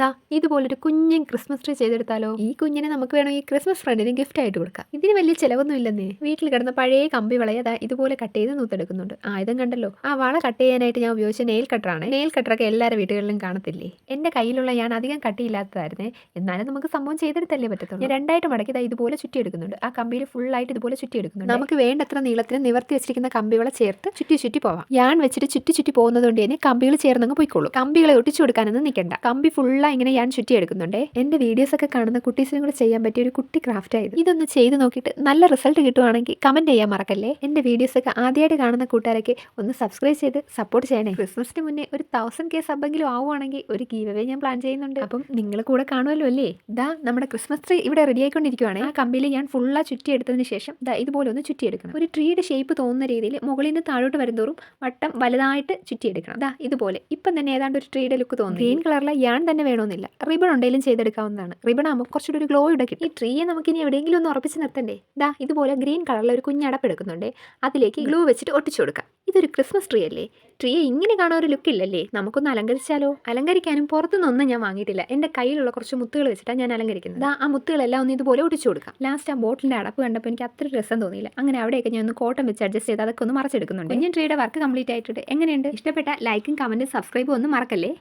ദാ ഇതുപോലൊരു കുഞ്ഞൻ Christmas tree ചെയ്തെടുത്താലോ? ഈ കുഞ്ഞിനെ നമുക്ക് വേണമെങ്കിൽ ക്രിസ്മസ് ഫ്രണ്ടിന് ഗിഫ്റ്റ് ആയിട്ട് കൊടുക്കാം. ഇതിന് വലിയ ചിലവൊന്നും ഇല്ലെന്നേ. വീട്ടിൽ കിടന്ന പഴയ കമ്പി വളയെ ദാ ഇതുപോലെ കട്ട് ചെയ്ത് നൂത്തെടുക്കുന്നുണ്ട്. ആയുധം കണ്ടല്ലോ. ആ വള കട്ട് ചെയ്യാനായിട്ട് ഞാൻ ഉപയോഗിച്ച നെയിൽ കട്ടറാണ്. നെയിൽ കട്ടറൊക്കെ എല്ലാവരുടെ വീടുകളിലും കാണത്തില്ലേ? എന്റെ കയ്യിലുള്ള ഞാൻ അധികം കട്ടിയില്ലാത്തതായിരുന്നേ. എന്നാലും നമുക്ക് സംഭവം ചെയ്തെടുത്തല്ലേ പറ്റത്തുള്ളൂ. ഞാൻ രണ്ടായിട്ട് മടക്കി ദാ ഇതുപോലെ ചുറ്റിയെടുക്കുന്നുണ്ട്. ആ കമ്പിയിൽ ഫുള്ളായിട്ട് ഇതുപോലെ ചുറ്റിയെടുക്കുന്നുണ്ട്. നമുക്ക് വേണ്ടത്ര നീളത്തിന് നിവർത്തി വെച്ചിരിക്കുന്ന കമ്പികളെ ചേർത്ത് ചുറ്റി ചുറ്റി പോവാം. ഞാൻ വെച്ചിട്ട് ചുറ്റി ചുറ്റി പോകുന്നത് കൊണ്ട് തന്നെ കമ്പികൾ ചേർന്നങ്ങ് പോയിക്കോളൂ. കമ്പികളെ ഒട്ടിച്ചു കൊടുക്കാനൊന്നും നിൽക്കണ്ട. കമ്പി ഇങ്ങനെ ഞാൻ ചുറ്റിയെടുക്കുന്നുണ്ടേ. എന്റെ വീഡിയോസ് ഒക്കെ കാണുന്ന കുട്ടീസിനും കൂടെ ചെയ്യാൻ പറ്റിയ ഒരു കുട്ടി ക്രാഫ്റ്റ് ആയത്. ഇതൊന്ന് ചെയ്ത് നോക്കിയിട്ട് നല്ല റിസൾട്ട് കിട്ടുവാണെങ്കിൽ കമന്റ് ചെയ്യാൻ മറക്കല്ലേ. എന്റെ വീഡിയോസ് ഒക്കെ ആദ്യമായിട്ട് കാണുന്ന കൂട്ടുകാരൊക്കെ ഒന്ന് സബ്സ്ക്രൈബ് ചെയ്ത് സപ്പോർട്ട് ചെയ്യണേ. ക്രിസ്മസിന് മുന്നേ ഒരു 1000K സബ്ബെങ്കിലും ആവുകയാണെങ്കിൽ ഒരു ഗീവ് അവേ ഞാൻ പ്ലാൻ ചെയ്യുന്നുണ്ട്. അപ്പം നിങ്ങൾ കൂടെ കാണുമല്ലോ അല്ലേ? ഇതാ നമ്മുടെ ക്രിസ്മസ് ട്രീ ഇവിടെ റെഡി ആയിക്കൊണ്ടിരിക്കുവാണ്. ആ കമ്പിയിൽ ഞാൻ ഫുള്ളാ ചുറ്റിയെടുത്തതിന് ശേഷം ഇതാ ഇതുപോലെ ഒന്ന് ചുറ്റിയെടുക്കണം. ഒരു ട്രീയുടെ ഷേപ്പ് തോന്നുന്ന രീതിയിൽ മുകളിൽ നിന്ന് താഴോട്ട് വരുന്തോറും വട്ടം വലുതായിട്ട് ചുറ്റിയെടുക്കണം. ഇതാ ഇതുപോലെ ഇപ്പം തന്നെ ഏതാണ്ട് ഒരു ട്രീയുടെ ലുക്ക് തോന്നുന്നു. ഗ്രീൻ കളറിലെ ഞാൻ തന്നെ വേണമെന്നില്ല, റിബൺ ഉണ്ടെങ്കിലും ചെയ്തെടുക്കാവുന്നതാണ്. റിബൺ ആകുമ്പോൾ കുറച്ചുകൂടി ഒരു ഗ്ലോ ഇവിടെ കിട്ടും. ഈ ട്രീയെ നമുക്ക് ഇനി എവിടെയെങ്കിലും ഒന്ന് ഉറപ്പിച്ച് നിർത്തണ്ടേ? ദാ ഇതുപോലെ ഗ്രീൻ കളറിൽ ഒരു കുഞ്ഞടപ്പ് എടുക്കുന്നുണ്ട്. അതിലേക്ക് ഗ്ലൂ വെച്ചിട്ട് ഒട്ടിച്ചു കൊടുക്കാം. ഇതൊരു ക്രിസ്മസ് ട്രീ അല്ലേ? ട്രീയെ ഇങ്ങനെ കാണാൻ ഒരു ലുക്ക് ഇല്ലല്ലേ? നമുക്കൊന്ന് അലങ്കരിച്ചാലോ? അലങ്കരിക്കാനും പുറത്തുനിന്നൊന്നും ഞാൻ വാങ്ങിയിട്ടില്ല. എൻ്റെ കയ്യിലുള്ള കുറച്ച് മുത്തുകൾ വെച്ചിട്ടാണ് ഞാൻ അലങ്കരിക്കുന്നത്. ആ മുത്തുകളെല്ലാം ഒന്ന് ഇതുപോലെ ഒട്ടിച്ചു കൊടുക്കാം. ലാസ്റ്റ് ആ ബോട്ടിൻ്റെ അടപ്പ് കണ്ടപ്പോൾ എനിക്ക് അത്ര രസം തോന്നിയില്ല. അങ്ങനെ അവിടെയൊക്കെ ഞാൻ ഒന്ന് കോട്ടൺ വെച്ച് അഡ്ജസ്റ്റ് ചെയ്ത് അതൊക്കെ ഒന്ന് മറച്ചെടുക്കുന്നുണ്ട്. ഞാൻ ട്രീയുടെ വർക്ക് കംപ്ലീറ്റ് ആയിട്ടുണ്ട്. എങ്ങനെയുണ്ട്? ഇഷ്ടപ്പെട്ട ലൈക്കും കമൻറ്റും സബ്സ്ക്രൈബും ഒന്നും മറക്കല്ലേ.